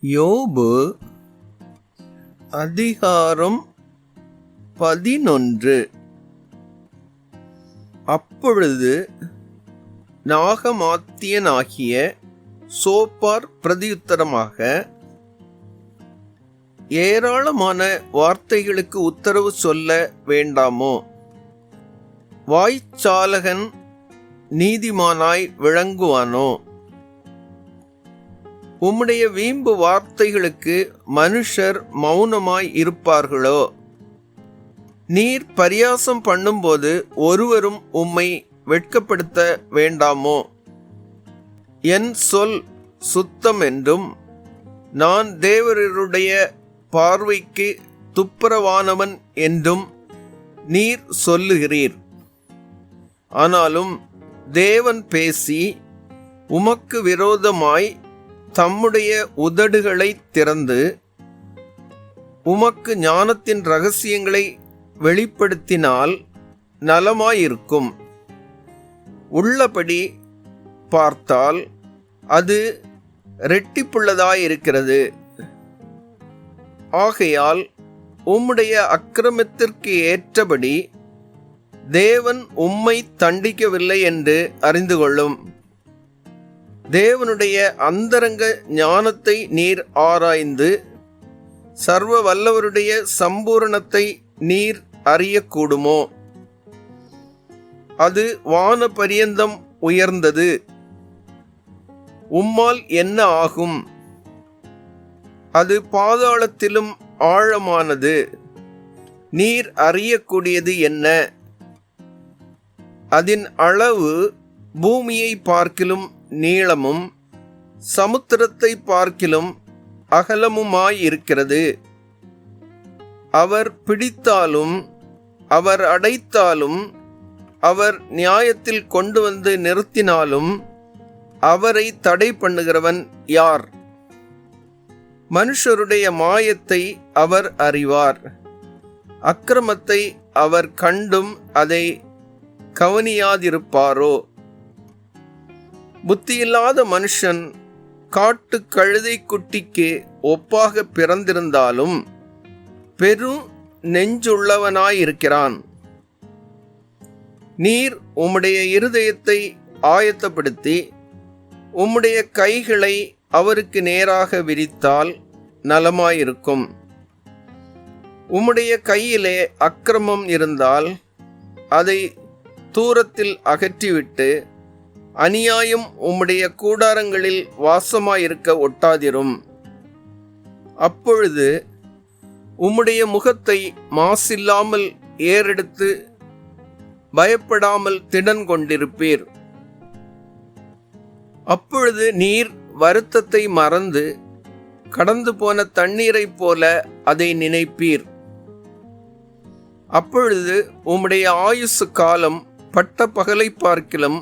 யோபு அதிகாரம் 11. அப்பொழுது நாகமாத்தியனாகிய சோப்பார் பிரதியுத்தரமாக, ஏராளமான வார்த்தைகளுக்கு உத்தரவு சொல்ல வேண்டாமோ? வாய்ச்சாலகன் நீதிமானாய் விளங்குவானோ? உம்முடைய வீம்பு வார்த்தைகளுக்கு மனுஷர் மௌனமாய் இருப்பார்களோ? நீர் பரியாசம் பண்ணும்போது ஒருவரும் உம்மை வெட்கப்படுத்த வேண்டாமோ? என் சொல் சுத்தம் என்றும் நான் தேவருடைய பார்வைக்கு துப்புரவானவன் என்றும் நீர் சொல்லுகிறீர். ஆனாலும் தேவன் பேசி உமக்கு விரோதமாய் தம்முடைய உதடுகளை திறந்து உமக்கு ஞானத்தின் இரகசியங்களை வெளிப்படுத்தினால் நலமாயிருக்கும். உள்ளபடி பார்த்தால் அது இரட்டிப்புள்ளதாயிருக்கிறது. ஆகையால் உம்முடைய அக்கிரமத்திற்கு ஏற்றபடி தேவன் உம்மை தண்டிக்கவில்லை என்று அறிந்து கொள்ளும். தேவனுடைய அந்தரங்க ஞானத்தை நீர் ஆராய்ந்து சர்வ வல்லவருடைய சம்பூரணத்தை நீர் அறியக்கூடுமோ? அது வான பரியந்தம் உயர்ந்தது. உம்மால் என்ன ஆகும்? அது பாதாளத்திலும் ஆழமானது. நீர் அறியக்கூடியது என்ன? அதன் அளவு பூமியை பார்க்கிலும் நீளமும் சமுத்திரத்தை பார்க்கிலும் அகலமுமாயிருக்கிறது. அவர் பிடித்தாலும் அவர் அடைத்தாலும் அவர் நியாயத்தில் கொண்டு வந்து நிறுத்தினாலும் அவரை தடை பண்ணுகிறவன் யார்? மனுஷருடைய மாயத்தை அவர் அறிவார். அக்கிரமத்தை அவர் கண்டும் அதை கவனியாதிருப்பாரோ? புத்தியில்லாத மனுஷன் காட்டு கழுதை குட்டிக்கு ஒப்பாக பிறந்திருந்தாலும் பெரும் நெஞ்சுள்ளவனாயிருக்கிறான். நீர் உம்முடைய இருதயத்தை ஆயத்தப்படுத்தி உம்முடைய கைகளை அவருக்கு நேராக விரித்தால் நலமாயிருக்கும். உம்முடைய கையிலே அக்கிரமம் இருந்தால் அதை தூரத்தில் அகற்றிவிட்டு அநியாயம் உம்முடைய கூடாரங்களில் வாசமாயிருக்க ஒட்டாதிரும். அப்பொழுது உம்முடைய முகத்தை மாசில்லாமல் ஏறெடுத்து பயப்படாமல் திடன் கொண்டிருப்பீர். அப்பொழுது நீர் வருத்தத்தை மறந்து கடந்து போன தண்ணீரைப் போல அதை நினைப்பீர். அப்பொழுது உம்முடைய ஆயுசு காலம் பட்ட பகலை பார்க்கிலும்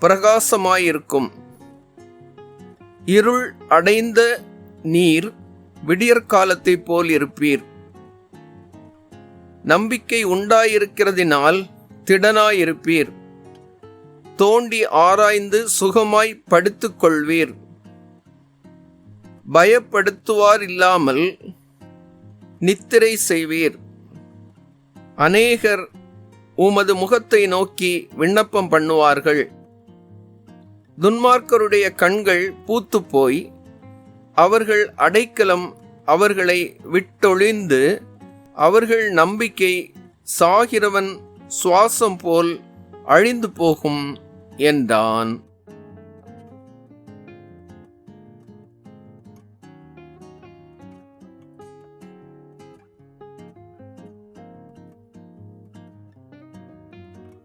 பிரகாசமாயிருக்கும். இருள் அடைந்த நீர் விடியற்காலத்தை போல் இருப்பீர். நம்பிக்கை உண்டாயிருக்கிறதினால் திடனாயிருப்பீர். தோண்டி ஆராய்ந்து சுகமாய் படுத்துக் கொள்வீர். பயப்படுத்துவார் இல்லாமல் நித்திரை செய்வீர். அநேகர் உமது முகத்தை நோக்கி விண்ணப்பம் பண்ணுவார்கள். துன்மார்க்கருடைய கண்கள் பூத்துப்போய் அவர்கள் அடைக்கலம் அவர்களை விட்டொழிந்து அவர்கள் நம்பிக்கை சாகிறவன் சுவாசம் போல் அழிந்து போகும் என்றான்.